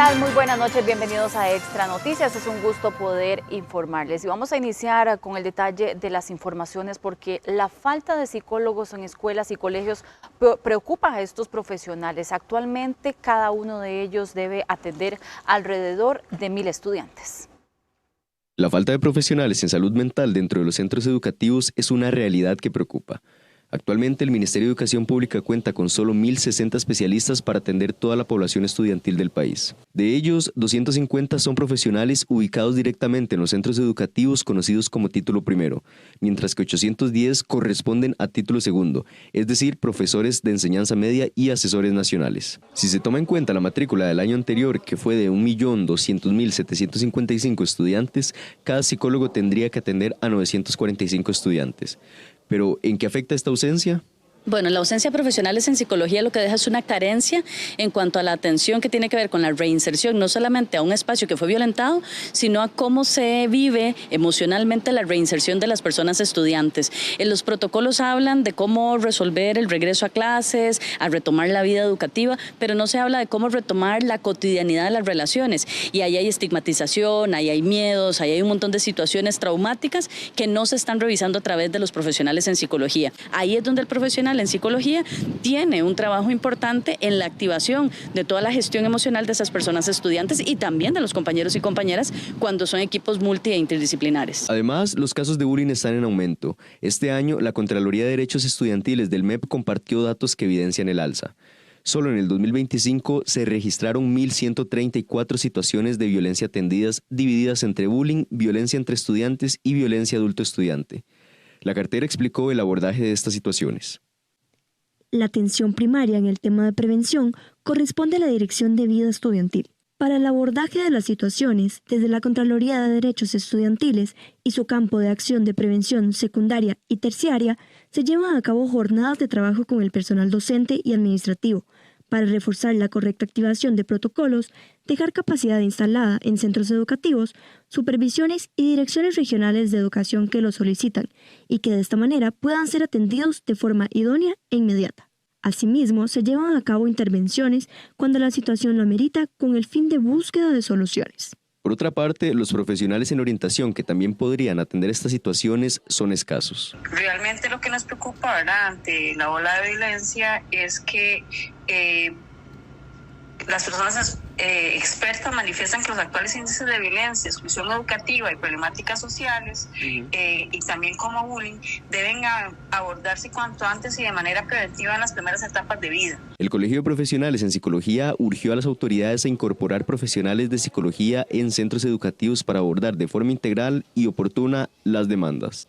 tal? Muy buenas noches, bienvenidos a Extra Noticias. Es un gusto poder informarles y vamos a iniciar con el detalle de las informaciones porque la falta de psicólogos en escuelas y colegios preocupa a estos profesionales. Actualmente cada uno de ellos debe atender alrededor de 1.000 estudiantes. La falta de profesionales en salud mental dentro de los centros educativos es una realidad que preocupa. Actualmente el Ministerio de Educación Pública cuenta con solo 1.060 especialistas para atender toda la población estudiantil del país. De ellos, 250 son profesionales ubicados directamente en los centros educativos conocidos como título primero, mientras que 810 corresponden a título segundo, es decir, profesores de enseñanza media y asesores nacionales. Si se toma en cuenta la matrícula del año anterior, que fue de 1.200.755 estudiantes, cada psicólogo tendría que atender a 945 estudiantes. Pero, ¿en qué afecta esta ausencia? Bueno, la ausencia de profesionales en psicología lo que deja es una carencia en cuanto a la atención que tiene que ver con la reinserción, no solamente a un espacio que fue violentado, sino a cómo se vive emocionalmente la reinserción de las personas estudiantes. En los protocolos hablan de cómo resolver el regreso a clases, a retomar la vida educativa, pero no se habla de cómo retomar la cotidianidad de las relaciones. Y ahí hay estigmatización, ahí hay miedos, ahí hay un montón de situaciones traumáticas que no se están revisando a través de los profesionales en psicología. Ahí es donde el profesional en psicología tiene un trabajo importante en la activación de toda la gestión emocional de esas personas estudiantes y también de los compañeros y compañeras cuando son equipos multi e interdisciplinares. Además, los casos de bullying están en aumento. Este año, la Contraloría de Derechos Estudiantiles del MEP compartió datos que evidencian el alza. Solo en el 2025 se registraron 1.134 situaciones de violencia atendidas divididas entre bullying, violencia entre estudiantes y violencia adulto-estudiante. La cartera explicó el abordaje de estas situaciones. La atención primaria en el tema de prevención corresponde a la Dirección de Vida Estudiantil. Para el abordaje de las situaciones, desde la Contraloría de Derechos Estudiantiles y su campo de acción de prevención secundaria y terciaria, se llevan a cabo jornadas de trabajo con el personal docente y administrativo, para reforzar la correcta activación de protocolos, dejar capacidad instalada en centros educativos, supervisiones y direcciones regionales de educación que lo solicitan y que de esta manera puedan ser atendidos de forma idónea e inmediata. Asimismo, se llevan a cabo intervenciones cuando la situación lo amerita con el fin de búsqueda de soluciones. Por otra parte, los profesionales en orientación que también podrían atender estas situaciones son escasos. Realmente lo que nos preocupa, ¿verdad?, ante la ola de violencia es que las personas expertas manifiestan que los actuales índices de violencia, exclusión educativa y problemáticas sociales y también como bullying deben abordarse cuanto antes y de manera preventiva en las primeras etapas de vida. El Colegio de Profesionales en Psicología urgió a las autoridades a incorporar profesionales de psicología en centros educativos para abordar de forma integral y oportuna las demandas.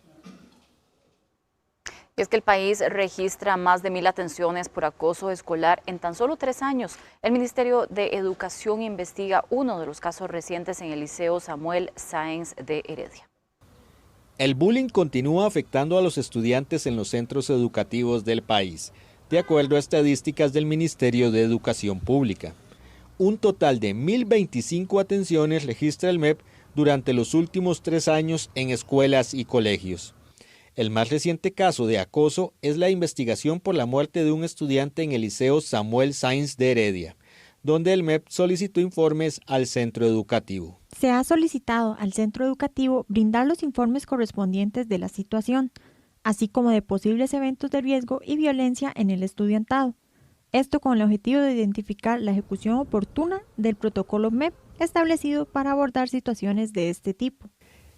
Y es que el país registra más de 1.000 atenciones por acoso escolar en tan solo 3 años. El Ministerio de Educación investiga uno de los casos recientes en el Liceo Samuel Sáenz de Heredia. El bullying continúa afectando a los estudiantes en los centros educativos del país, de acuerdo a estadísticas del Ministerio de Educación Pública. Un total de 1.025 atenciones registra el MEP durante los últimos 3 años en escuelas y colegios. El más reciente caso de acoso es la investigación por la muerte de un estudiante en el Liceo Samuel Sáenz de Heredia, donde el MEP solicitó informes al centro educativo. Se ha solicitado al centro educativo brindar los informes correspondientes de la situación, así como de posibles eventos de riesgo y violencia en el estudiantado. Esto con el objetivo de identificar la ejecución oportuna del protocolo MEP establecido para abordar situaciones de este tipo.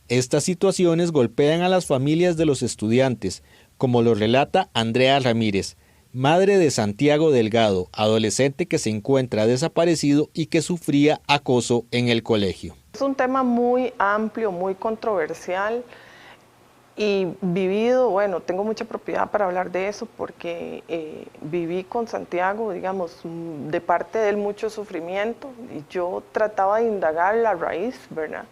Estas situaciones golpean a las familias de los estudiantes, como lo relata Andrea Ramírez, madre de Santiago Delgado, adolescente que se encuentra desaparecido y que sufría acoso en el colegio. Es un tema muy amplio, muy controversial y vivido, bueno, tengo mucha propiedad para hablar de eso porque viví con Santiago, digamos, de parte de él mucho sufrimiento y yo trataba de indagar la raíz, ¿verdad?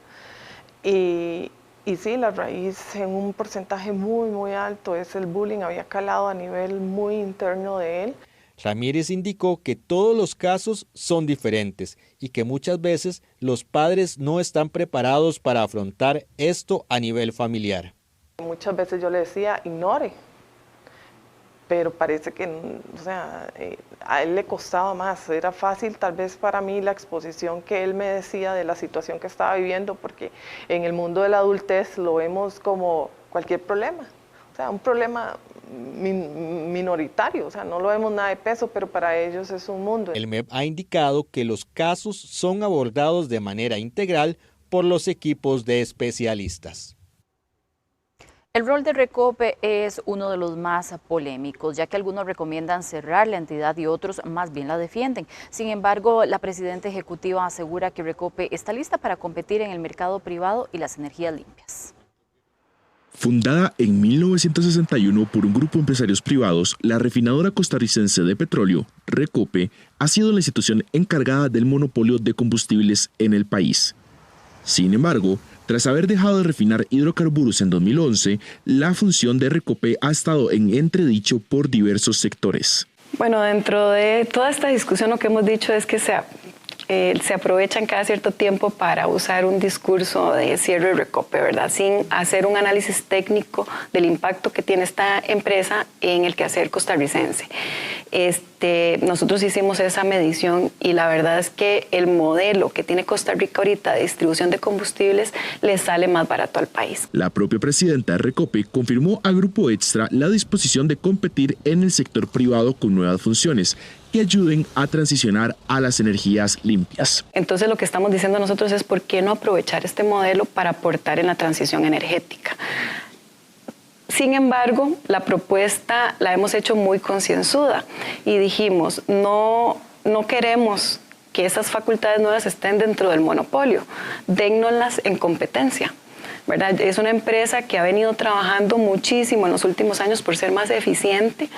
Y sí, la raíz en un porcentaje muy alto es el bullying, había calado a nivel muy interno de él. Ramírez indicó que todos los casos son diferentes y que muchas veces los padres no están preparados para afrontar esto a nivel familiar. Muchas veces yo le decía, ignore, pero parece que, o sea, a él le costaba más. Era fácil tal vez para mí la exposición que él me decía de la situación que estaba viviendo, porque en el mundo de la adultez lo vemos como cualquier problema, o sea, un problema minoritario, o sea, no lo vemos nada de peso, pero para ellos es un mundo. El MEP ha indicado que los casos son abordados de manera integral por los equipos de especialistas. El rol de Recope es uno de los más polémicos, ya que algunos recomiendan cerrar la entidad y otros más bien la defienden. Sin embargo, la presidenta ejecutiva asegura que Recope está lista para competir en el mercado privado y las energías limpias. Fundada en 1961 por un grupo de empresarios privados, la refinadora costarricense de petróleo, Recope, ha sido la institución encargada del monopolio de combustibles en el país. Sin embargo, tras haber dejado de refinar hidrocarburos en 2011, la función de Recope ha estado en entredicho por diversos sectores. Bueno, dentro de toda esta discusión lo que hemos dicho es que se aprovechan cada cierto tiempo para usar un discurso de cierre y Recope, ¿verdad? Sin hacer un análisis técnico del impacto que tiene esta empresa en el quehacer costarricense. Nosotros hicimos esa medición y la verdad es que el modelo que tiene Costa Rica ahorita de distribución de combustibles le sale más barato al país. La propia presidenta de Recope confirmó a Grupo Extra la disposición de competir en el sector privado con nuevas funciones que ayuden a transicionar a las energías limpias. Entonces lo que estamos diciendo nosotros es por qué no aprovechar este modelo para aportar en la transición energética. Sin embargo, la propuesta la hemos hecho muy concienzuda y dijimos, no queremos que esas facultades nuevas estén dentro del monopolio, dénnoslas en competencia, ¿verdad? Es una empresa que ha venido trabajando muchísimo en los últimos años por ser más eficiente,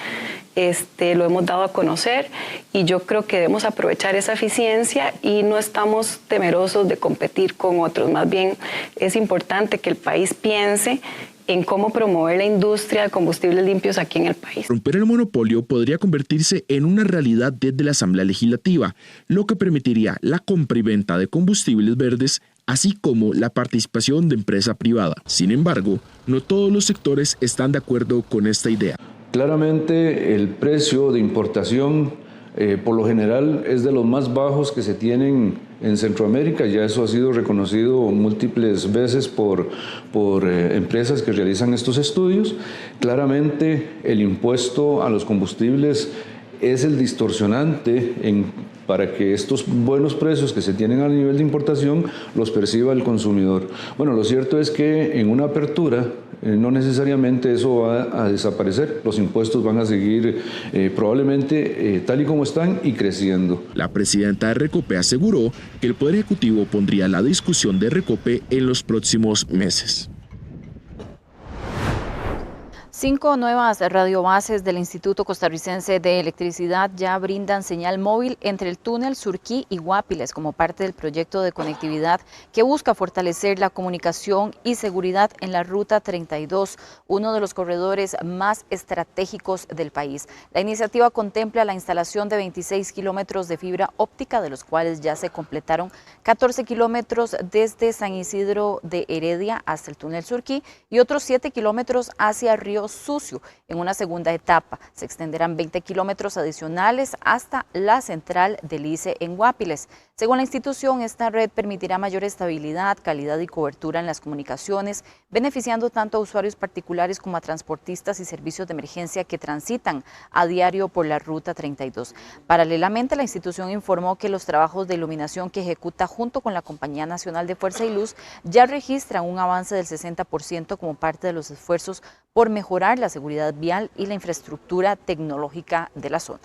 lo hemos dado a conocer y yo creo que debemos aprovechar esa eficiencia y no estamos temerosos de competir con otros, más bien es importante que el país piense en cómo promover la industria de combustibles limpios aquí en el país. Romper el monopolio podría convertirse en una realidad desde la Asamblea Legislativa, lo que permitiría la compra y venta de combustibles verdes, así como la participación de empresa privada. Sin embargo, no todos los sectores están de acuerdo con esta idea. Claramente el precio de importación por lo general es de los más bajos que se tienen en Centroamérica, ya eso ha sido reconocido múltiples veces por empresas que realizan estos estudios. Claramente el impuesto a los combustibles es el distorsionante para que estos buenos precios que se tienen a nivel de importación los perciba el consumidor. Bueno, lo cierto es que en una apertura no necesariamente eso va a desaparecer, los impuestos van a seguir probablemente tal y como están y creciendo. La presidenta de Recope aseguró que el Poder Ejecutivo pondría la discusión de Recope en los próximos meses. 5 nuevas radiobases del Instituto Costarricense de Electricidad ya brindan señal móvil entre el túnel Surquí y Guapiles como parte del proyecto de conectividad que busca fortalecer la comunicación y seguridad en la Ruta 32, uno de los corredores más estratégicos del país. La iniciativa contempla la instalación de 26 kilómetros de fibra óptica, de los cuales ya se completaron 14 kilómetros desde San Isidro de Heredia hasta el túnel Surquí y otros 7 kilómetros hacia Río Sucio. En una segunda etapa se extenderán 20 kilómetros adicionales hasta la central del ICE en Guapiles. Según la institución, esta red permitirá mayor estabilidad, calidad y cobertura en las comunicaciones, beneficiando tanto a usuarios particulares como a transportistas y servicios de emergencia que transitan a diario por la Ruta 32. Paralelamente, la institución informó que los trabajos de iluminación que ejecuta junto con la Compañía Nacional de Fuerza y Luz ya registran un avance del 60% como parte de los esfuerzos por mejorar la seguridad vial y la infraestructura tecnológica de la zona.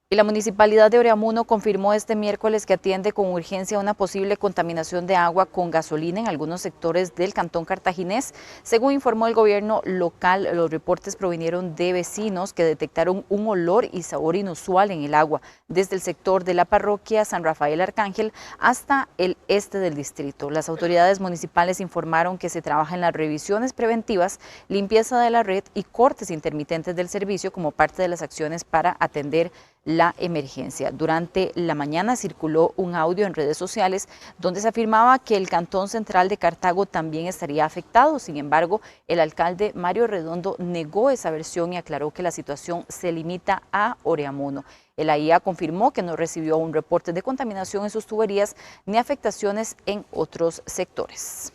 Y la Municipalidad de Oreamuno confirmó este miércoles que atiende con urgencia una posible contaminación de agua con gasolina en algunos sectores del cantón cartaginés. Según informó el gobierno local, los reportes provinieron de vecinos que detectaron un olor y sabor inusual en el agua, desde el sector de la parroquia San Rafael Arcángel hasta el este del distrito. Las autoridades municipales informaron que se trabaja en las revisiones preventivas, limpieza de la red y cortes intermitentes del servicio como parte de las acciones para atender la emergencia. Durante la mañana circuló un audio en redes sociales donde se afirmaba que el Cantón Central de Cartago también estaría afectado. Sin embargo, el alcalde Mario Redondo negó esa versión y aclaró que la situación se limita a Oreamuno. El AIA confirmó que no recibió un reporte de contaminación en sus tuberías ni afectaciones en otros sectores.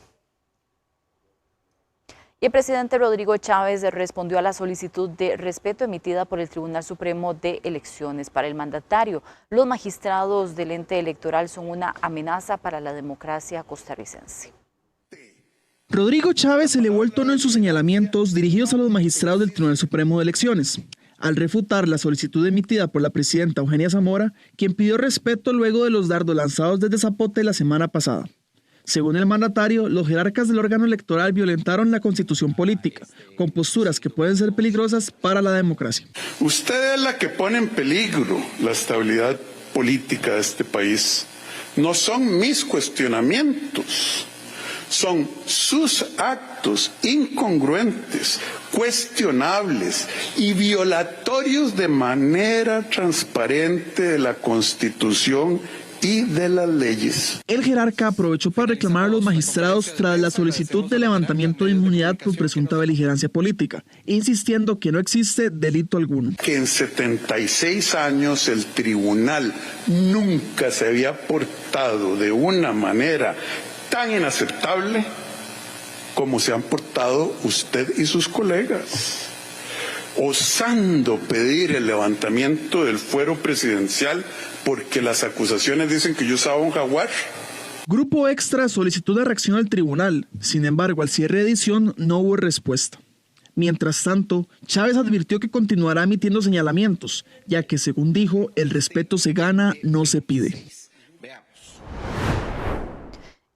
Y el presidente Rodrigo Chávez respondió a la solicitud de respeto emitida por el Tribunal Supremo de Elecciones. Para el mandatario, los magistrados del ente electoral son una amenaza para la democracia costarricense. Rodrigo Chávez elevó el tono en sus señalamientos dirigidos a los magistrados del Tribunal Supremo de Elecciones, al refutar la solicitud emitida por la presidenta Eugenia Zamora, quien pidió respeto luego de los dardos lanzados desde Zapote la semana pasada. Según el mandatario, los jerarcas del órgano electoral violentaron la constitución política, con posturas que pueden ser peligrosas para la democracia. Usted es la que pone en peligro la estabilidad política de este país. No son mis cuestionamientos, son sus actos incongruentes, cuestionables y violatorios de manera transparente de la Constitución y de las leyes. El jerarca aprovechó para reclamar a los magistrados tras la solicitud de levantamiento de inmunidad por presunta beligerancia política, insistiendo que no existe delito alguno. Que en 76 años el tribunal nunca se había portado de una manera tan inaceptable como se han portado usted y sus colegas, osando pedir el levantamiento del fuero presidencial porque las acusaciones dicen que yo usaba un jaguar. Grupo Extra solicitó una reacción al tribunal, sin embargo al cierre de edición no hubo respuesta. Mientras tanto, Chávez advirtió que continuará emitiendo señalamientos, ya que según dijo, el respeto se gana, no se pide.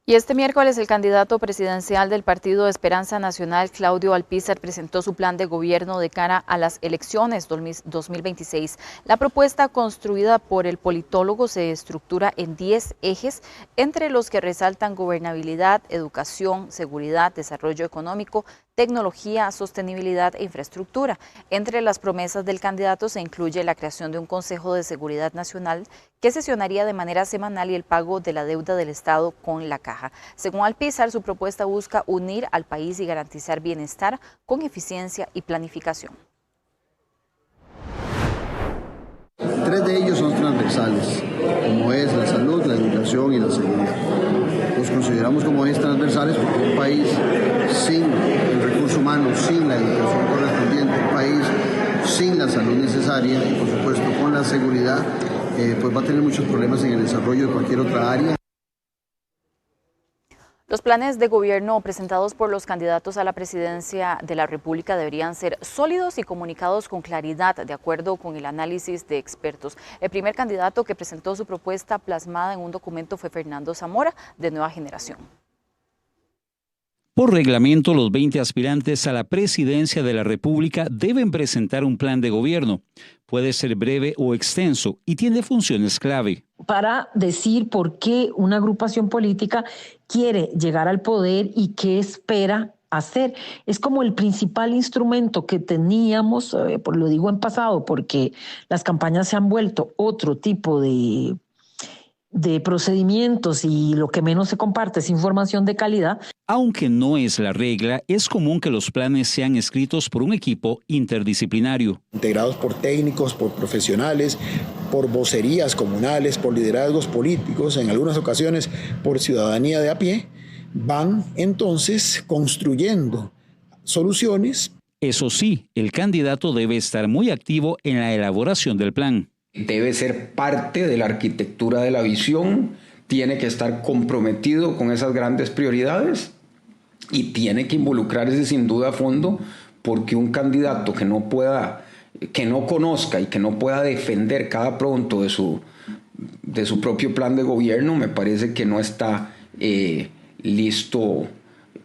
Y este miércoles el candidato presidencial del Partido Esperanza Nacional, Claudio Alpizar, presentó su plan de gobierno de cara a las elecciones 2026. La propuesta construida por el politólogo se estructura en 10 ejes, entre los que resaltan gobernabilidad, educación, seguridad, desarrollo económico, tecnología, sostenibilidad e infraestructura. Entre las promesas del candidato se incluye la creación de un Consejo de Seguridad Nacional que sesionaría de manera semanal y el pago de la deuda del Estado con la Caja. Según Alpizar, su propuesta busca unir al país y garantizar bienestar con eficiencia y planificación. 3 de ellos son transversales, como es la salud, la educación y la seguridad. Los consideramos como ejes transversales porque un país sin el recurso humano, sin la educación correspondiente, un país sin la salud necesaria y por supuesto con la seguridad, pues va a tener muchos problemas en el desarrollo de cualquier otra área. Los planes de gobierno presentados por los candidatos a la presidencia de la República deberían ser sólidos y comunicados con claridad, de acuerdo con el análisis de expertos. El primer candidato que presentó su propuesta plasmada en un documento fue Fernando Zamora, de Nueva Generación. Por reglamento, los 20 aspirantes a la presidencia de la República deben presentar un plan de gobierno. Puede ser breve o extenso y tiene funciones clave. Para decir por qué una agrupación política quiere llegar al poder y qué espera hacer. Es como el principal instrumento que teníamos, lo digo en pasado, porque las campañas se han vuelto otro tipo de procedimientos y lo que menos se comparte es información de calidad. Aunque no es la regla, es común que los planes sean escritos por un equipo interdisciplinario. Integrados por técnicos, por profesionales, por vocerías comunales, por liderazgos políticos, en algunas ocasiones por ciudadanía de a pie, van entonces construyendo soluciones. Eso sí, el candidato debe estar muy activo en la elaboración del plan. Debe ser parte de la arquitectura de la visión, tiene que estar comprometido con esas grandes prioridades y tiene que involucrarse sin duda a fondo, porque un candidato que no conozca y que no pueda defender cada punto de su propio plan de gobierno, me parece que no está listo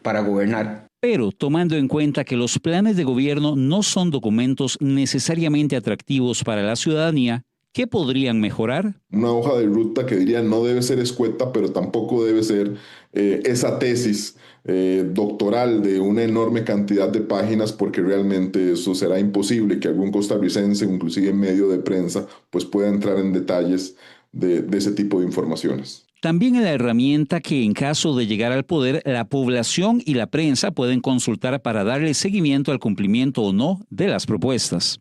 para gobernar. Pero tomando en cuenta que los planes de gobierno no son documentos necesariamente atractivos para la ciudadanía, ¿Qué podrían mejorar? Una hoja de ruta que diría no debe ser escueta, pero tampoco debe ser esa tesis doctoral de una enorme cantidad de páginas, porque realmente eso será imposible que algún costarricense, inclusive en medio de prensa, pues pueda entrar en detalles de ese tipo de informaciones. También es la herramienta que en caso de llegar al poder, la población y la prensa pueden consultar para darle seguimiento al cumplimiento o no de las propuestas.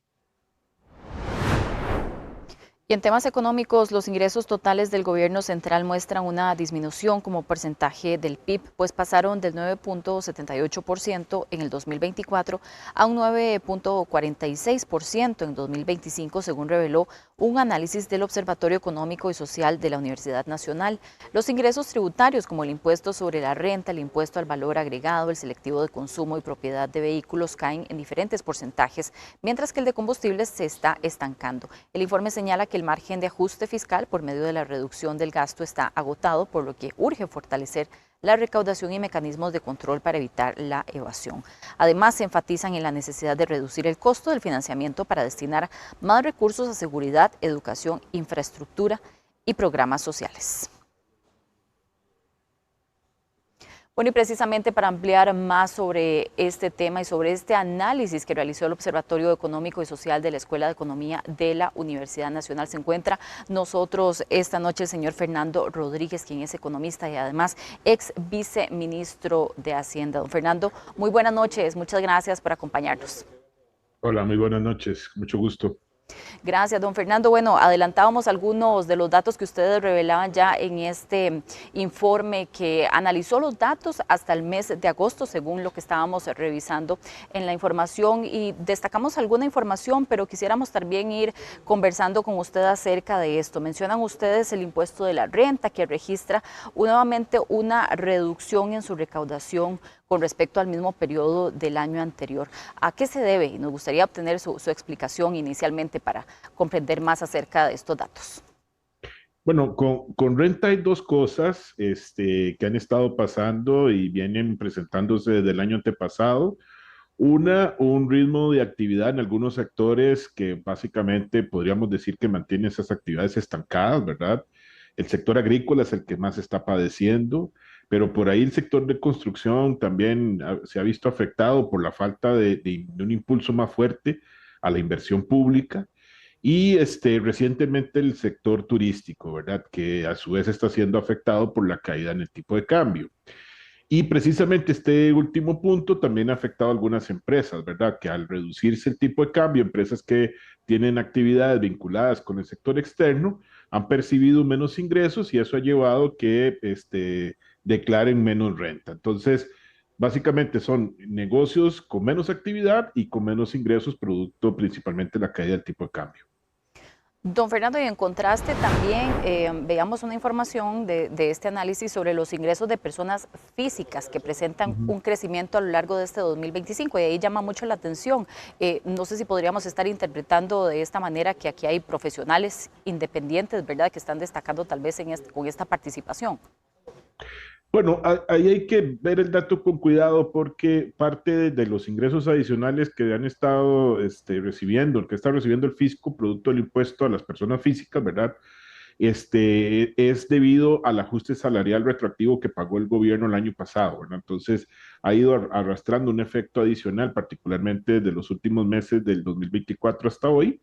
Y en temas económicos, los ingresos totales del gobierno central muestran una disminución como porcentaje del PIB, pues pasaron del 9.78% en el 2024 a un 9.46% en 2025, según reveló un análisis del Observatorio Económico y Social de la Universidad Nacional. Los ingresos tributarios, como el impuesto sobre la renta, el impuesto al valor agregado, el selectivo de consumo y propiedad de vehículos, caen en diferentes porcentajes, mientras que el de combustibles se está estancando. El informe señala que el margen de ajuste fiscal por medio de la reducción del gasto está agotado, por lo que urge fortalecer la recaudación y mecanismos de control para evitar la evasión. Además, se enfatizan en la necesidad de reducir el costo del financiamiento para destinar más recursos a seguridad, educación, infraestructura y programas sociales. Bueno, y precisamente para ampliar más sobre este tema y sobre este análisis que realizó el Observatorio Económico y Social de la Escuela de Economía de la Universidad Nacional, se encuentra nosotros esta noche el señor Fernando Rodríguez, quien es economista y además ex viceministro de Hacienda. Don Fernando, muy buenas noches, muchas gracias por acompañarnos. Hola, muy buenas noches, mucho gusto. Gracias, don Fernando. Bueno, adelantábamos algunos de los datos que ustedes revelaban ya en este informe que analizó los datos hasta el mes de agosto, según lo que estábamos revisando en la información, y destacamos alguna información, pero quisiéramos también ir conversando con usted acerca de esto. Mencionan ustedes el impuesto de la renta, que registra nuevamente una reducción en su recaudación con respecto al mismo periodo del año anterior. ¿A qué se debe? Y nos gustaría obtener su explicación inicialmente para comprender más acerca de estos datos. Bueno, con renta hay dos cosas que han estado pasando y vienen presentándose desde el año antepasado. Una, un ritmo de actividad en algunos sectores que básicamente podríamos decir que mantiene esas actividades estancadas, ¿verdad? El sector agrícola es el que más está padeciendo, pero por ahí el sector de construcción también se ha visto afectado por la falta de un impulso más fuerte a la inversión pública. Y recientemente el sector turístico, ¿verdad? Que a su vez está siendo afectado por la caída en el tipo de cambio. Y precisamente este último punto también ha afectado a algunas empresas, ¿verdad? Que al reducirse el tipo de cambio, empresas que tienen actividades vinculadas con el sector externo han percibido menos ingresos y eso ha llevado que declaren menos renta. Entonces, básicamente son negocios con menos actividad y con menos ingresos, producto principalmente de la caída del tipo de cambio. Don Fernando, y en contraste también veamos una información de este análisis sobre los ingresos de personas físicas que presentan un crecimiento a lo largo de este 2025 y ahí llama mucho la atención. No sé si podríamos estar interpretando de esta manera que aquí hay profesionales independientes, ¿verdad?, que están destacando tal vez con esta participación. Bueno, ahí hay que ver el dato con cuidado porque parte de los ingresos adicionales que han estado recibiendo, que está recibiendo el fisco producto del impuesto a las personas físicas, ¿verdad? Es debido al ajuste salarial retroactivo que pagó el gobierno el año pasado, ¿verdad? Entonces ha ido arrastrando un efecto adicional, particularmente de los últimos meses del 2024 hasta hoy.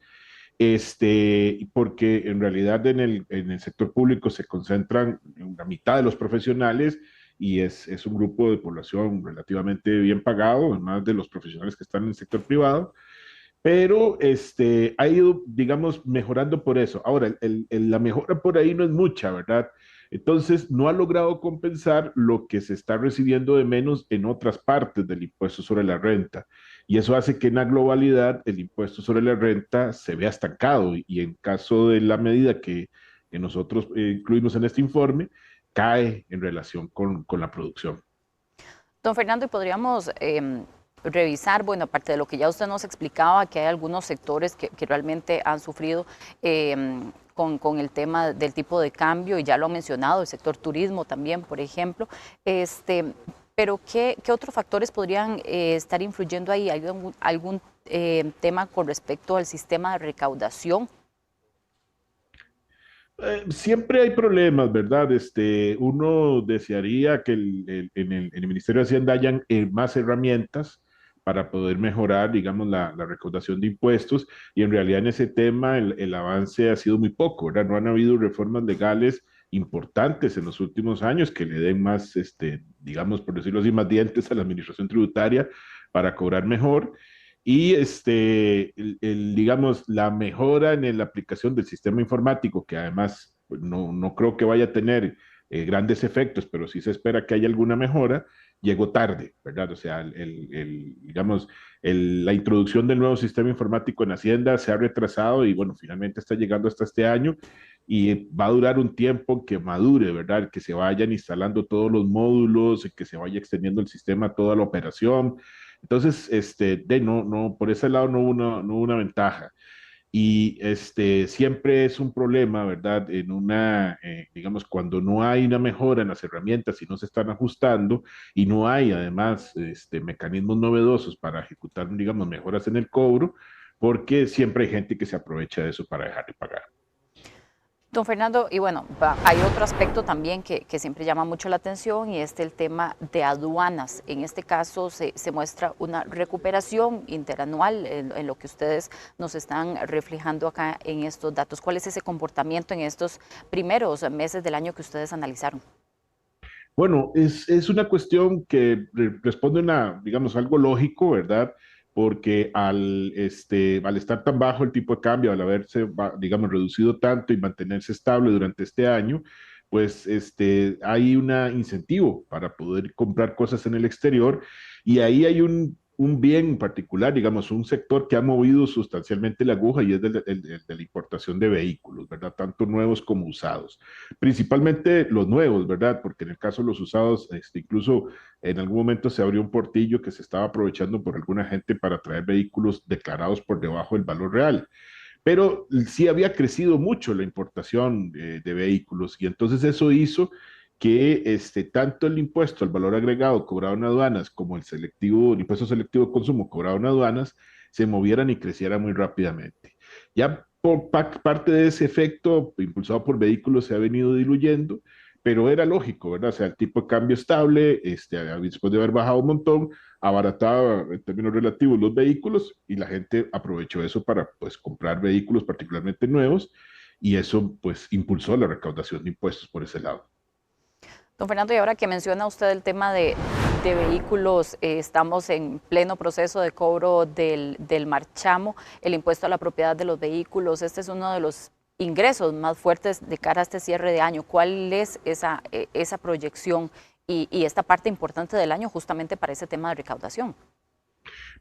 Porque en realidad en el sector público se concentran la mitad de los profesionales y es un grupo de población relativamente bien pagado, además de los profesionales que están en el sector privado, pero ha ido, digamos, mejorando por eso. Ahora, la mejora por ahí no es mucha, ¿verdad? Entonces, no ha logrado compensar lo que se está recibiendo de menos en otras partes del impuesto sobre la renta. Y eso hace que en la globalidad el impuesto sobre la renta se vea estancado y en caso de la medida que nosotros incluimos en este informe, cae en relación con la producción. Don Fernando, y podríamos revisar, bueno, aparte de lo que ya usted nos explicaba, que hay algunos sectores que realmente han sufrido con el tema del tipo de cambio, y ya lo ha mencionado, el sector turismo también, por ejemplo, pero ¿qué otros factores podrían estar influyendo ahí? ¿Hay algún tema con respecto al sistema de recaudación? Siempre hay problemas, ¿verdad? Uno desearía que en el Ministerio de Hacienda hayan más herramientas para poder mejorar, digamos, la recaudación de impuestos, y en realidad en ese tema el avance ha sido muy poco, ¿verdad? No han habido reformas legales importantes en los últimos años que le den más, digamos, por decirlo así, más dientes a la administración tributaria para cobrar mejor. Y digamos, la mejora en la aplicación del sistema informático, que además pues, no creo que vaya a tener grandes efectos, pero sí se espera que haya alguna mejora, llegó tarde, ¿verdad? O sea, digamos, la introducción del nuevo sistema informático en Hacienda se ha retrasado y bueno, finalmente está llegando hasta este año y va a durar un tiempo que madure, ¿verdad? Que se vayan instalando todos los módulos, que se vaya extendiendo el sistema, toda la operación. Entonces, por ese lado no hubo una ventaja. Y siempre es un problema, ¿verdad? Digamos, cuando no hay una mejora en las herramientas y no se están ajustando y no hay además mecanismos novedosos para ejecutar, digamos, mejoras en el cobro, porque siempre hay gente que se aprovecha de eso para dejar de pagar. Don Fernando, y bueno, hay otro aspecto también que siempre llama mucho la atención y es el tema de aduanas. En este caso se muestra una recuperación interanual en lo que ustedes nos están reflejando acá en estos datos. ¿Cuál es ese comportamiento en estos primeros meses del año que ustedes analizaron? Bueno, es una cuestión que responde digamos, algo lógico, ¿verdad? Porque al estar tan bajo el tipo de cambio, al haberse, digamos, reducido tanto y mantenerse estable durante este año, pues hay un incentivo para poder comprar cosas en el exterior, y ahí hay un bien en particular, digamos, un sector que ha movido sustancialmente la aguja, y es el de la importación de vehículos, ¿verdad? Tanto nuevos como usados. Principalmente los nuevos, ¿verdad? Porque en el caso de los usados, incluso en algún momento se abrió un portillo que se estaba aprovechando por alguna gente para traer vehículos declarados por debajo del valor real. Pero sí había crecido mucho la importación de vehículos, y entonces eso hizo que tanto el impuesto al valor agregado cobrado en aduanas como el impuesto selectivo de consumo cobrado en aduanas se movieran y crecieran muy rápidamente. Ya por parte de ese efecto impulsado por vehículos se ha venido diluyendo, pero era lógico, ¿verdad? O sea, el tipo de cambio estable, después de haber bajado un montón, abarataba en términos relativos los vehículos, y la gente aprovechó eso para pues comprar vehículos particularmente nuevos, y eso pues impulsó la recaudación de impuestos por ese lado. Don Fernando, y ahora que menciona usted el tema de vehículos, estamos en pleno proceso de cobro del marchamo, el impuesto a la propiedad de los vehículos. Este es uno de los ingresos más fuertes de cara a este cierre de año. ¿Cuál es esa proyección y esta parte importante del año justamente para ese tema de recaudación?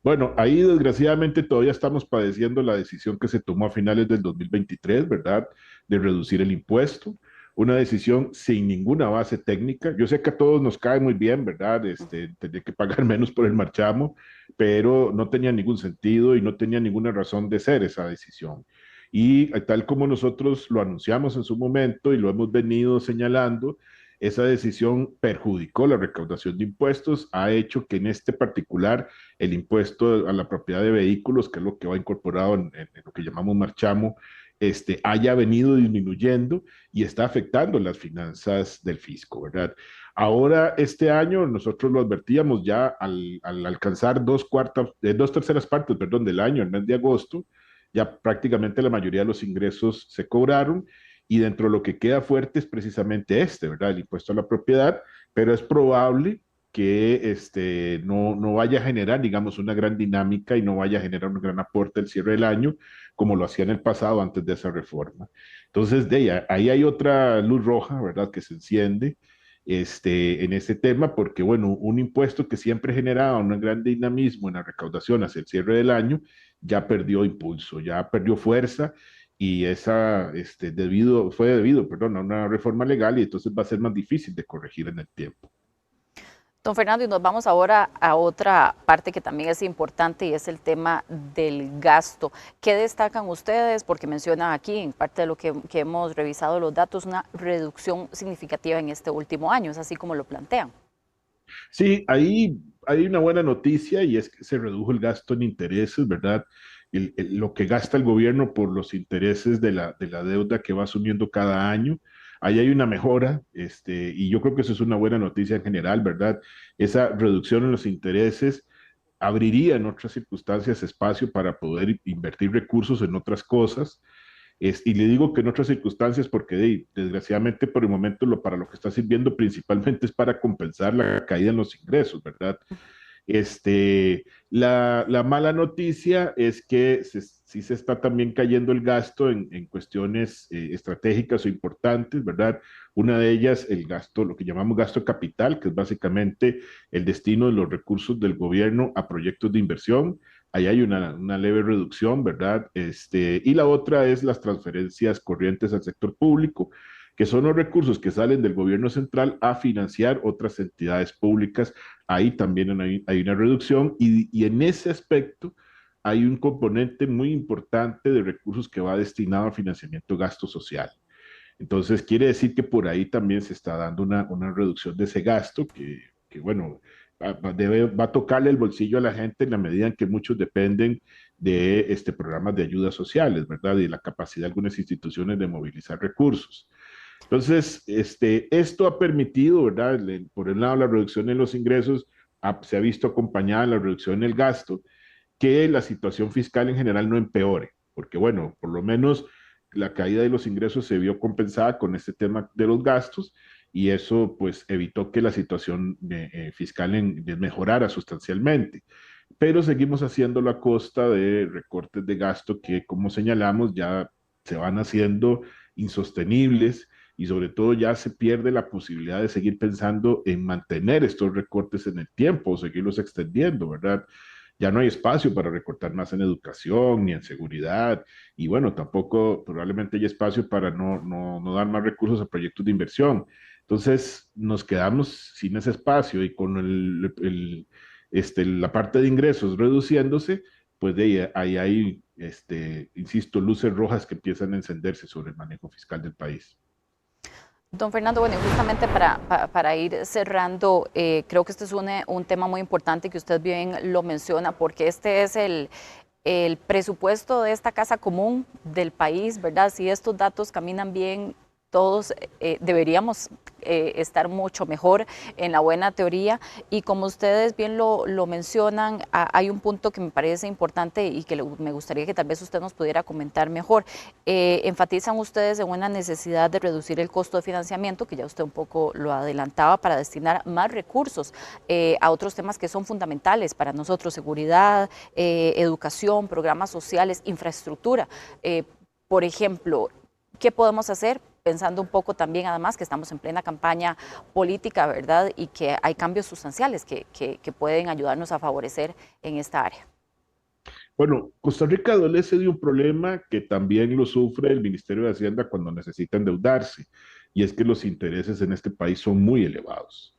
Bueno, ahí desgraciadamente todavía estamos padeciendo la decisión que se tomó a finales del 2023, ¿verdad? De reducir el impuesto. Una decisión sin ninguna base técnica. Yo sé que a todos nos cae muy bien, ¿verdad? Tener que pagar menos por el marchamo, pero no tenía ningún sentido y no tenía ninguna razón de ser esa decisión. Y tal como nosotros lo anunciamos en su momento y lo hemos venido señalando, esa decisión perjudicó la recaudación de impuestos, ha hecho que en este particular el impuesto a la propiedad de vehículos, que es lo que va incorporado en lo que llamamos marchamo, haya venido disminuyendo y está afectando las finanzas del fisco, ¿verdad? Ahora, este año, nosotros lo advertíamos ya al alcanzar dos terceras partes, perdón, del año, el mes de agosto, ya prácticamente la mayoría de los ingresos se cobraron, y dentro de lo que queda fuerte es precisamente ¿verdad? El impuesto a la propiedad, pero es probable que no vaya a generar, digamos, una gran dinámica y no vaya a generar un gran aporte al cierre del año, como lo hacía en el pasado antes de esa reforma. Entonces, ahí hay otra luz roja, ¿verdad?, que se enciende en este tema, porque, bueno, un impuesto que siempre generaba un gran dinamismo en la recaudación hacia el cierre del año, ya perdió impulso, ya perdió fuerza, y fue debido a una reforma legal, y entonces va a ser más difícil de corregir en el tiempo. Don Fernando, y nos vamos ahora a otra parte que también es importante, y es el tema del gasto. ¿Qué destacan ustedes? Porque mencionan aquí, en parte de lo que hemos revisado los datos, una reducción significativa en este último año, ¿es así como lo plantean? Sí, ahí hay una buena noticia, y es que se redujo el gasto en intereses, ¿verdad? lo que gasta el gobierno por los intereses de la deuda que va asumiendo cada año. Ahí hay una mejora, y yo creo que eso es una buena noticia en general, ¿verdad? Esa reducción en los intereses abriría en otras circunstancias espacio para poder invertir recursos en otras cosas. Y le digo que en otras circunstancias porque desgraciadamente por el momento para lo que está sirviendo principalmente es para compensar la caída en los ingresos, ¿verdad? La mala noticia es que sí se está también cayendo el gasto en cuestiones estratégicas o importantes, ¿verdad? Una de ellas, el gasto, lo que llamamos gasto capital, que es básicamente el destino de los recursos del gobierno a proyectos de inversión. Ahí hay una leve reducción, ¿verdad? Y la otra es las transferencias corrientes al sector público, que son los recursos que salen del gobierno central a financiar otras entidades públicas. Ahí también hay una reducción y en ese aspecto hay un componente muy importante de recursos que va destinado a financiamiento de gasto social. Entonces, quiere decir que por ahí también se está dando una reducción de ese gasto que bueno, va a tocarle el bolsillo a la gente en la medida en que muchos dependen de programas de ayudas sociales, ¿verdad? Y de la capacidad de algunas instituciones de movilizar recursos. Entonces, esto ha permitido, ¿verdad? Por un lado, la reducción en los ingresos se ha visto acompañada de la reducción en el gasto, que la situación fiscal en general no empeore, porque bueno, por lo menos la caída de los ingresos se vio compensada con este tema de los gastos y eso pues evitó que la situación fiscal mejorara sustancialmente. Pero seguimos haciéndolo a costa de recortes de gasto que, como señalamos, ya se van haciendo insostenibles y sobre todo ya se pierde la posibilidad de seguir pensando en mantener estos recortes en el tiempo o seguirlos extendiendo, ¿verdad? Ya no hay espacio para recortar más en educación ni en seguridad y bueno, tampoco probablemente hay espacio para no dar más recursos a proyectos de inversión. Entonces nos quedamos sin ese espacio y con la parte de ingresos reduciéndose, pues de ahí hay, insisto, luces rojas que empiezan a encenderse sobre el manejo fiscal del país. Don Fernando, bueno, justamente para ir cerrando, creo que este es un tema muy importante que usted bien lo menciona, porque este es el presupuesto de esta casa común del país, ¿verdad? Si estos datos caminan bien, todos deberíamos estar mucho mejor en la buena teoría y como ustedes bien lo mencionan, hay un punto que me parece importante y que me gustaría que tal vez usted nos pudiera comentar mejor. Enfatizan ustedes en una necesidad de reducir el costo de financiamiento, que ya usted un poco lo adelantaba, para destinar más recursos a otros temas que son fundamentales para nosotros: seguridad, educación, programas sociales, infraestructura. Por ejemplo, ¿qué podemos hacer? Pensando un poco también, además, que estamos en plena campaña política, ¿verdad? Y que hay cambios sustanciales que pueden ayudarnos a favorecer en esta área. Bueno, Costa Rica adolece de un problema que también lo sufre el Ministerio de Hacienda cuando necesita endeudarse, y es que los intereses en este país son muy elevados.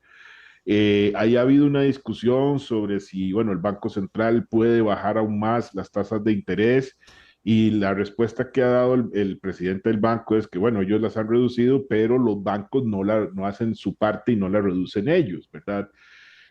Ahí ha habido una discusión sobre si, bueno, el Banco Central puede bajar aún más las tasas de interés. Y la respuesta que ha dado el presidente del banco es que, bueno, ellos las han reducido, pero los bancos no hacen su parte y no la reducen ellos, ¿verdad?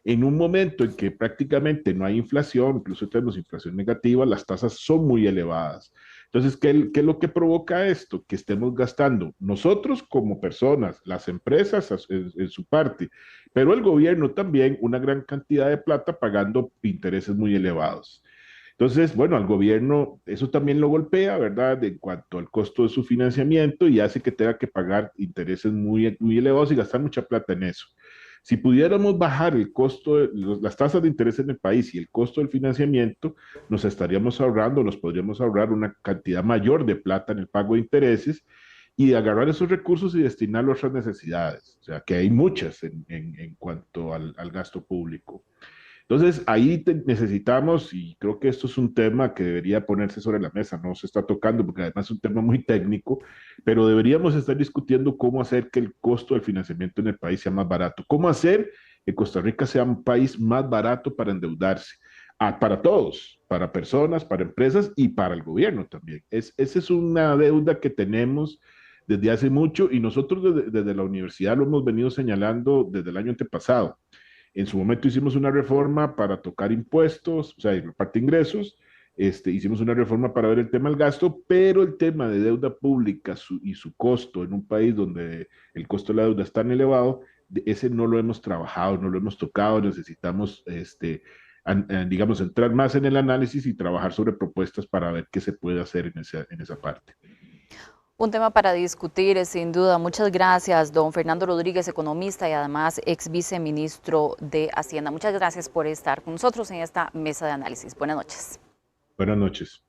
En un momento en que prácticamente no hay inflación, incluso tenemos inflación negativa, las tasas son muy elevadas. Entonces, ¿qué es lo que provoca esto? Que estemos gastando nosotros como personas, las empresas en su parte, pero el gobierno también una gran cantidad de plata pagando intereses muy elevados. Entonces, bueno, al gobierno eso también lo golpea, ¿verdad? En cuanto al costo de su financiamiento y hace que tenga que pagar intereses muy, muy elevados y gastar mucha plata en eso. Si pudiéramos bajar el costo, las tasas de interés en el país y el costo del financiamiento, nos podríamos ahorrar una cantidad mayor de plata en el pago de intereses y agarrar esos recursos y destinarlos a otras necesidades. O sea, que hay muchas en cuanto al gasto público. Entonces, ahí necesitamos, y creo que esto es un tema que debería ponerse sobre la mesa, no se está tocando porque además es un tema muy técnico, pero deberíamos estar discutiendo cómo hacer que el costo del financiamiento en el país sea más barato, cómo hacer que Costa Rica sea un país más barato para endeudarse, para todos, para personas, para empresas y para el gobierno también. Esa es una deuda que tenemos desde hace mucho y nosotros desde la universidad lo hemos venido señalando desde el año antepasado. En su momento hicimos una reforma para tocar impuestos, o sea, la parte de ingresos, hicimos una reforma para ver el tema del gasto, pero el tema de deuda pública y su costo en un país donde el costo de la deuda es tan elevado, ese no lo hemos trabajado, no lo hemos tocado, necesitamos, digamos, entrar más en el análisis y trabajar sobre propuestas para ver qué se puede hacer en esa parte. Un tema para discutir, sin duda. Muchas gracias, don Fernando Rodríguez, economista y además ex viceministro de Hacienda. Muchas gracias por estar con nosotros en esta mesa de análisis. Buenas noches. Buenas noches.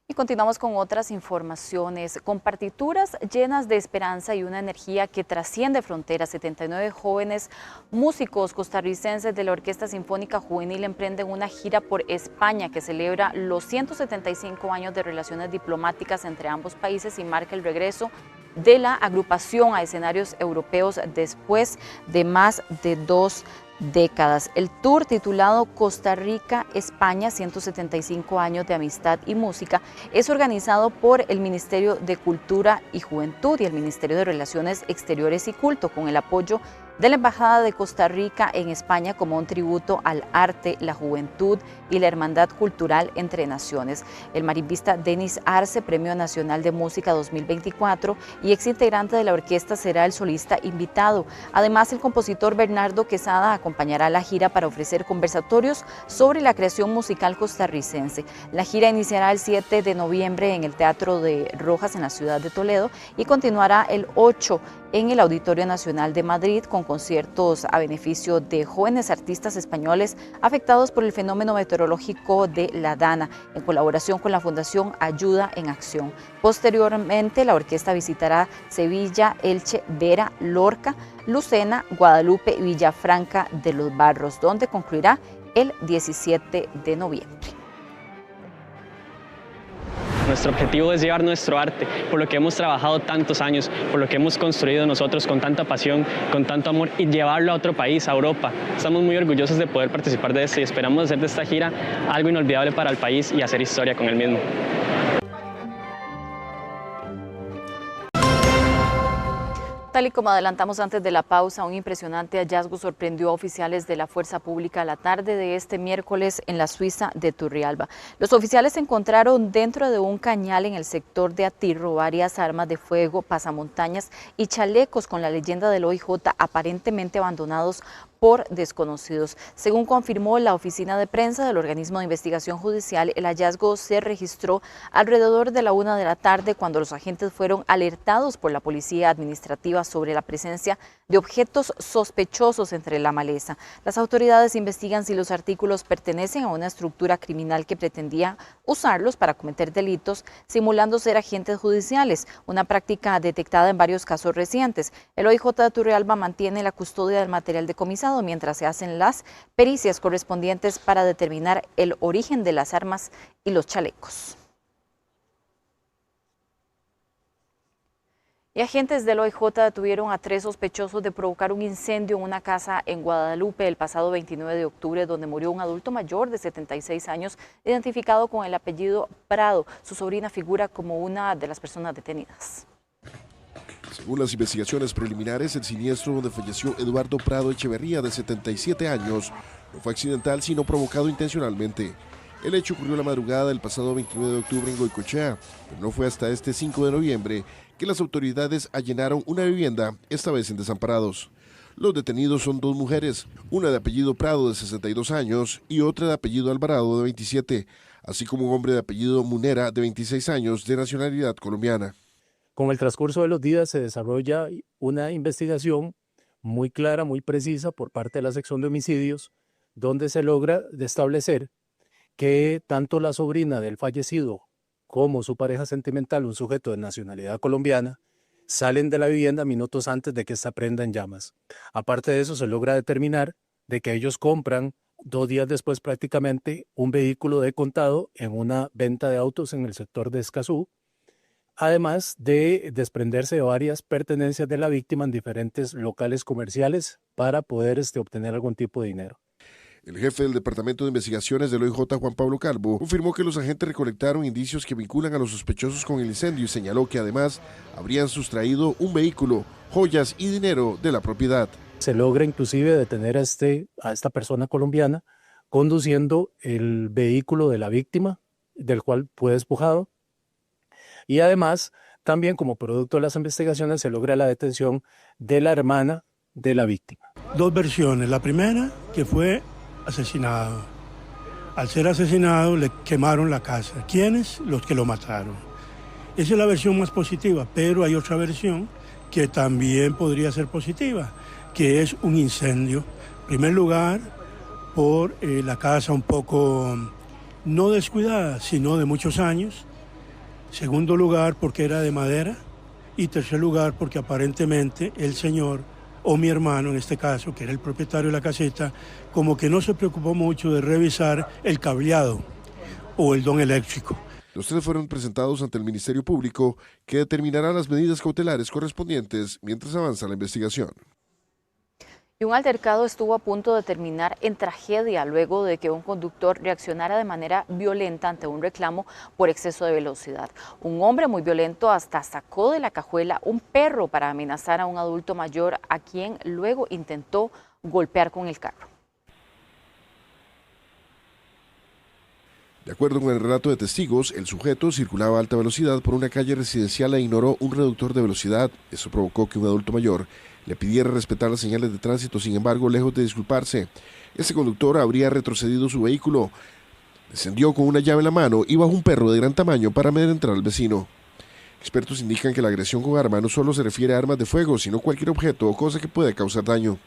Y continuamos con otras informaciones. Con partituras llenas de esperanza y una energía que trasciende fronteras, 79 jóvenes músicos costarricenses de la Orquesta Sinfónica Juvenil emprenden una gira por España que celebra los 175 años de relaciones diplomáticas entre ambos países y marca el regreso de la agrupación a escenarios europeos después de más de 2 décadas. El tour, titulado Costa Rica-España, 175 años de amistad y música, es organizado por el Ministerio de Cultura y Juventud y el Ministerio de Relaciones Exteriores y Culto, con el apoyo de la Embajada de Costa Rica en España como un tributo al arte, la juventud y la hermandad cultural entre naciones. El marimbista Denis Arce, Premio Nacional de Música 2024 y ex integrante de la orquesta, será el solista invitado. Además, el compositor Bernardo Quesada acompañará la gira para ofrecer conversatorios sobre la creación musical costarricense. La gira iniciará el 7 de noviembre en el Teatro de Rojas en la ciudad de Toledo y continuará el 8 en el Auditorio Nacional de Madrid, con conciertos a beneficio de jóvenes artistas españoles afectados por el fenómeno meteorológico de la Dana, en colaboración con la Fundación Ayuda en Acción. Posteriormente, la orquesta visitará Sevilla, Elche, Vera, Lorca, Lucena, Guadalupe y Villafranca de los Barros, donde concluirá el 17 de noviembre. Nuestro objetivo es llevar nuestro arte, por lo que hemos trabajado tantos años, por lo que hemos construido nosotros con tanta pasión, con tanto amor, y llevarlo a otro país, a Europa. Estamos muy orgullosos de poder participar de esto y esperamos hacer de esta gira algo inolvidable para el país y hacer historia con el mismo. Tal y como adelantamos antes de la pausa, un impresionante hallazgo sorprendió a oficiales de la Fuerza Pública la tarde de este miércoles en la Suiza de Turrialba. Los oficiales encontraron dentro de un cañal en el sector de Atirro varias armas de fuego, pasamontañas y chalecos con la leyenda del OIJ aparentemente abandonados por desconocidos. Según confirmó la oficina de prensa del organismo de investigación judicial, el hallazgo se registró alrededor de la 1 de la tarde cuando los agentes fueron alertados por la policía administrativa sobre la presencia de objetos sospechosos entre la maleza. Las autoridades investigan si los artículos pertenecen a una estructura criminal que pretendía usarlos para cometer delitos simulando ser agentes judiciales, una práctica detectada en varios casos recientes. El OIJ de Turrialba mantiene la custodia del material decomisado mientras se hacen las pericias correspondientes para determinar el origen de las armas y los chalecos. Y agentes del OIJ detuvieron a 3 sospechosos de provocar un incendio en una casa en Guadalupe el pasado 29 de octubre, donde murió un adulto mayor de 76 años, identificado con el apellido Prado. Su sobrina figura como una de las personas detenidas. Según las investigaciones preliminares, el siniestro donde falleció Eduardo Prado Echeverría, de 77 años, no fue accidental, sino provocado intencionalmente. El hecho ocurrió la madrugada del pasado 29 de octubre en Goicoechea, pero no fue hasta este 5 de noviembre que las autoridades allanaron una vivienda, esta vez en Desamparados. Los detenidos son 2 mujeres, una de apellido Prado, de 62 años, y otra de apellido Alvarado, de 27, así como un hombre de apellido Munera, de 26 años, de nacionalidad colombiana. Con el transcurso de los días se desarrolla una investigación muy clara, muy precisa por parte de la sección de homicidios, donde se logra establecer que tanto la sobrina del fallecido como su pareja sentimental, un sujeto de nacionalidad colombiana, salen de la vivienda minutos antes de que esta prenda en llamas. Aparte de eso, se logra determinar de que ellos compran 2 días después prácticamente un vehículo de contado en una venta de autos en el sector de Escazú, además de desprenderse de varias pertenencias de la víctima en diferentes locales comerciales para poder obtener algún tipo de dinero. El jefe del Departamento de Investigaciones del OIJ, Juan Pablo Calvo, confirmó que los agentes recolectaron indicios que vinculan a los sospechosos con el incendio y señaló que además habrían sustraído un vehículo, joyas y dinero de la propiedad. Se logra inclusive detener a esta persona colombiana conduciendo el vehículo de la víctima, del cual fue despojado. Y además, también como producto de las investigaciones, se logra la detención de la hermana de la víctima. Dos versiones. La primera, que fue asesinado. Al ser asesinado, le quemaron la casa. ¿Quiénes? Los que lo mataron. Esa es la versión más positiva, pero hay otra versión que también podría ser positiva, que es un incendio. En primer lugar, por la casa un poco no descuidada, sino de muchos años. Segundo lugar, porque era de madera. Y tercer lugar, porque aparentemente el señor, o mi hermano en este caso, que era el propietario de la caseta, como que no se preocupó mucho de revisar el cableado o el don eléctrico. Los tres fueron presentados ante el Ministerio Público, que determinará las medidas cautelares correspondientes mientras avanza la investigación. Y un altercado estuvo a punto de terminar en tragedia luego de que un conductor reaccionara de manera violenta ante un reclamo por exceso de velocidad. Un hombre muy violento hasta sacó de la cajuela un perro para amenazar a un adulto mayor, a quien luego intentó golpear con el carro. De acuerdo con el relato de testigos, el sujeto circulaba a alta velocidad por una calle residencial e ignoró un reductor de velocidad. Eso provocó que un adulto mayor le pidiera respetar las señales de tránsito. Sin embargo, lejos de disculparse, este conductor habría retrocedido su vehículo, descendió con una llave en la mano y bajó un perro de gran tamaño para amedrentar al vecino. Expertos indican que la agresión con arma no solo se refiere a armas de fuego, sino cualquier objeto o cosa que pueda causar daño.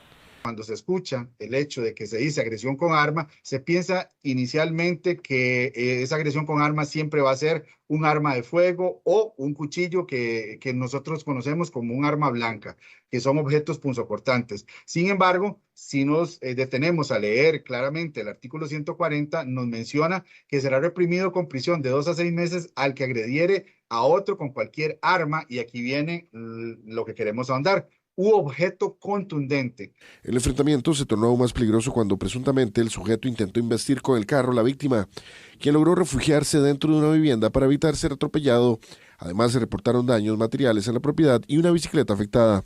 Cuando se escucha el hecho de que se dice agresión con arma, se piensa inicialmente que esa agresión con arma siempre va a ser un arma de fuego o un cuchillo que nosotros conocemos como un arma blanca, que son objetos punzocortantes. Sin embargo, si nos detenemos a leer claramente el artículo 140, nos menciona que será reprimido con prisión de 2 a 6 meses al que agrediere a otro con cualquier arma, y aquí viene lo que queremos ahondar: u objeto contundente. El enfrentamiento se tornó aún más peligroso cuando presuntamente el sujeto intentó embestir con el carro a la víctima, quien logró refugiarse dentro de una vivienda para evitar ser atropellado. Además, se reportaron daños materiales en la propiedad y una bicicleta afectada.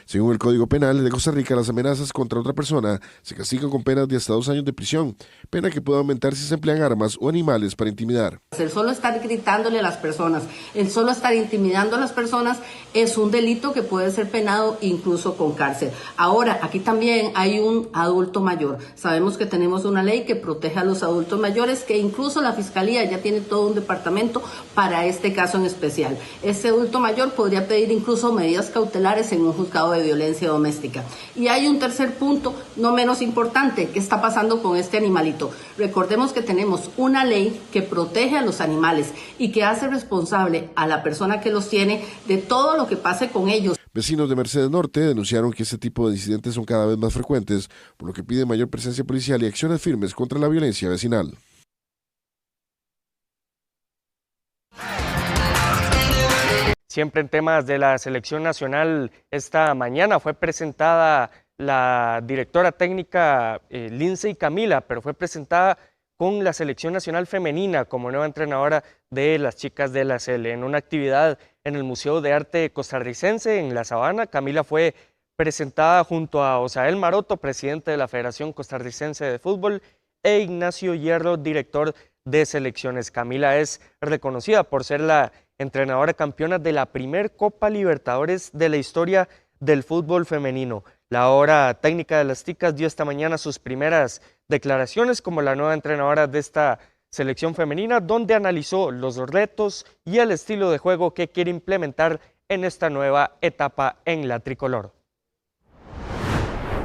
Según el Código Penal de Costa Rica, las amenazas contra otra persona se castigan con penas de hasta 2 años de prisión, pena que puede aumentar si se emplean armas o animales para intimidar. El solo estar gritándole a las personas, el solo estar intimidando a las personas es un delito que puede ser penado incluso con cárcel. Ahora, aquí también hay un adulto mayor. Sabemos que tenemos una ley que protege a los adultos mayores, que incluso la Fiscalía ya tiene todo un departamento para este caso en especial. Este adulto mayor podría pedir incluso medidas cautelares en un juzgado de violencia doméstica. Y hay un tercer punto, no menos importante, ¿qué está pasando con este animalito? Recordemos que tenemos una ley que protege a los animales y que hace responsable a la persona que los tiene de todo lo que pase con ellos. Vecinos de Mercedes Norte denunciaron que este tipo de incidentes son cada vez más frecuentes, por lo que piden mayor presencia policial y acciones firmes contra la violencia vecinal. Siempre en temas de la selección nacional, esta mañana fue presentada la directora técnica Lindsay Camila, pero fue presentada con la selección nacional femenina como nueva entrenadora de las chicas de la CL. En una actividad en el Museo de Arte Costarricense en La Sabana, Camila fue presentada junto a Osael Maroto, presidente de la Federación Costarricense de Fútbol, e Ignacio Hierro, director de selecciones. Camila es reconocida por ser la entrenadora campeona de la primer Copa Libertadores de la historia del fútbol femenino. La ahora técnica de las Ticas dio esta mañana sus primeras declaraciones como la nueva entrenadora de esta selección femenina, donde analizó los retos y el estilo de juego que quiere implementar en esta nueva etapa en la tricolor.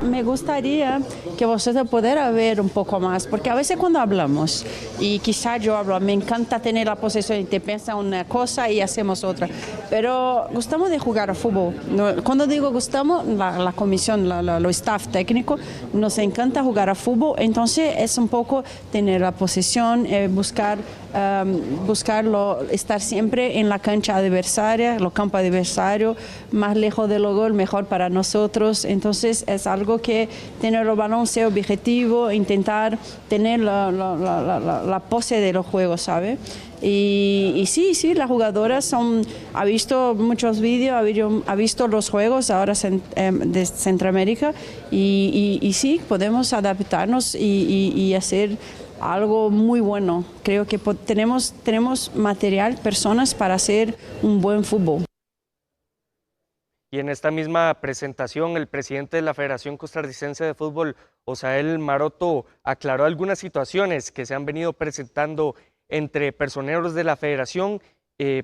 Me gustaría que vosotros pudieran ver un poco más, porque a veces cuando hablamos, y quizás yo hablo, me encanta tener la posesión y te piensa una cosa y hacemos otra, pero gustamos de jugar a fútbol. Cuando digo gustamos, la comisión, lo staff técnico, nos encanta jugar a fútbol, entonces es un poco tener la posesión, buscarlo, estar siempre en la cancha adversaria, los campos adversarios, más lejos del gol, mejor para nosotros. Entonces es algo objetivo que tener el balón sea objetivo, intentar tener la pose de los juegos, ¿sabe? Y sí, las jugadoras ha visto muchos vídeos, ha visto los juegos ahora de Centroamérica y sí, podemos adaptarnos y hacer algo muy bueno. Creo que tenemos material, personas para hacer un buen fútbol. Y en esta misma presentación, el presidente de la Federación Costarricense de Fútbol, Osael Maroto, aclaró algunas situaciones que se han venido presentando entre personeros de la federación,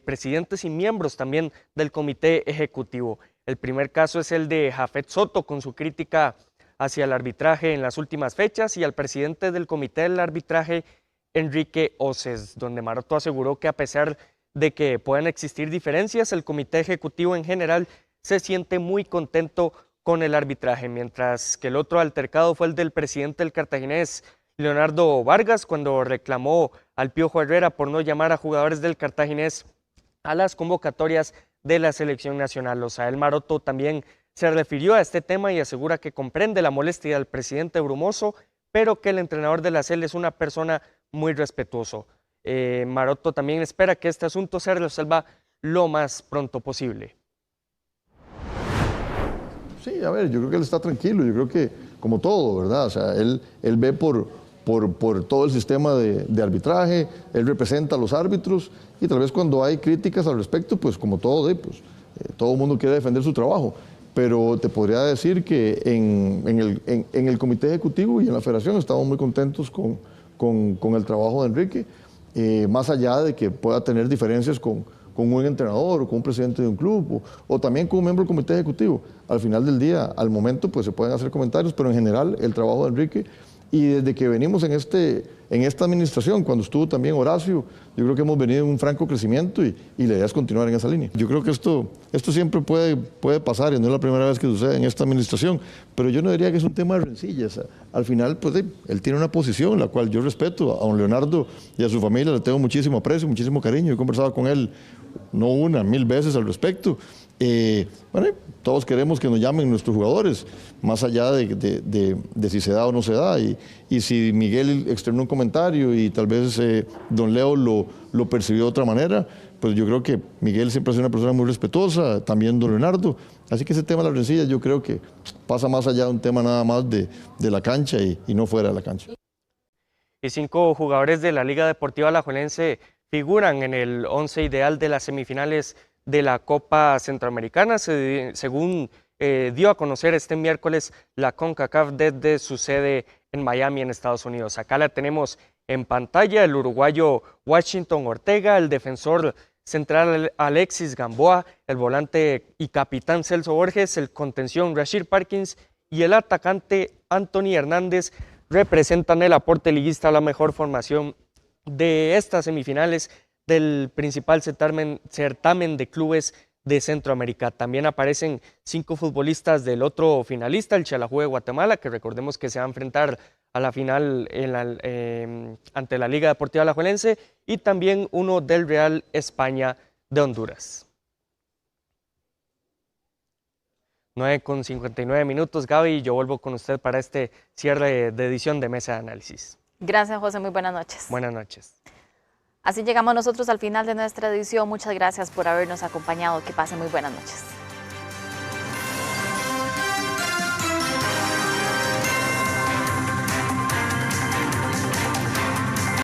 presidentes y miembros también del comité ejecutivo. El primer caso es el de Jafet Soto, con su crítica hacia el arbitraje en las últimas fechas, y al presidente del comité del arbitraje, Enrique Oces, donde Maroto aseguró que a pesar de que puedan existir diferencias, el comité ejecutivo en general se siente muy contento con el arbitraje, mientras que el otro altercado fue el del presidente del Cartaginés, Leonardo Vargas, cuando reclamó al Piojo Herrera por no llamar a jugadores del Cartaginés a las convocatorias de la selección nacional. Osael Maroto también se refirió a este tema y asegura que comprende la molestia del presidente Brumoso, pero que el entrenador de la SEL es una persona muy respetuoso. Maroto también espera que este asunto se resuelva lo más pronto posible. Sí, a ver, yo creo que él está tranquilo, yo creo que como todo, ¿verdad? O sea, él ve por todo el sistema de arbitraje, él representa a los árbitros y tal vez cuando hay críticas al respecto, pues como todo, todo el mundo quiere defender su trabajo. Pero te podría decir que en el comité ejecutivo y en la federación estamos muy contentos con el trabajo de Enrique, más allá de que pueda tener diferencias con un entrenador o con un presidente de un club o también con un miembro del comité ejecutivo. Al final del día, al momento, pues se pueden hacer comentarios, pero en general el trabajo de Enrique, y desde que venimos en esta administración, cuando estuvo también Horacio, yo creo que hemos venido en un franco crecimiento y la idea es continuar en esa línea. Yo creo que esto siempre puede pasar y no es la primera vez que sucede en esta administración, pero yo no diría que es un tema de rencillas. Al final, pues él tiene una posición, la cual yo respeto. A don Leonardo y a su familia le tengo muchísimo aprecio, muchísimo cariño. He conversado con él no una, 1000 veces al respecto. Bueno, todos queremos que nos llamen nuestros jugadores, más allá de si se da o no se da. Y si Miguel externó un comentario y tal vez don Leo lo percibió de otra manera, pues yo creo que Miguel siempre ha sido una persona muy respetuosa, también don Leonardo. Así que ese tema de la rencilla yo creo que pasa más allá de un tema nada más de la cancha y no fuera de la cancha. Y 5 jugadores de la Liga Deportiva Alajuelense figuran en el 11 ideal de las semifinales de la Copa Centroamericana, según dio a conocer este miércoles la CONCACAF desde su sede en Miami, en Estados Unidos. Acá la tenemos en pantalla: el uruguayo Washington Ortega, el defensor central Alexis Gamboa, el volante y capitán Celso Borges, el contención Rashid Parkins y el atacante Anthony Hernández representan el aporte liguista a la mejor formación de estas semifinales del principal certamen de clubes de Centroamérica. También aparecen 5 futbolistas del otro finalista, el Xelajú de Guatemala, que recordemos que se va a enfrentar a la final ante la Liga Deportiva Alajuelense, y también uno del Real España de Honduras. 9:59, Gaby, yo vuelvo con usted para este cierre de edición de Mesa de Análisis. Gracias, José, muy buenas noches. Buenas noches. Así llegamos nosotros al final de nuestra edición. Muchas gracias por habernos acompañado. Que pasen muy buenas noches.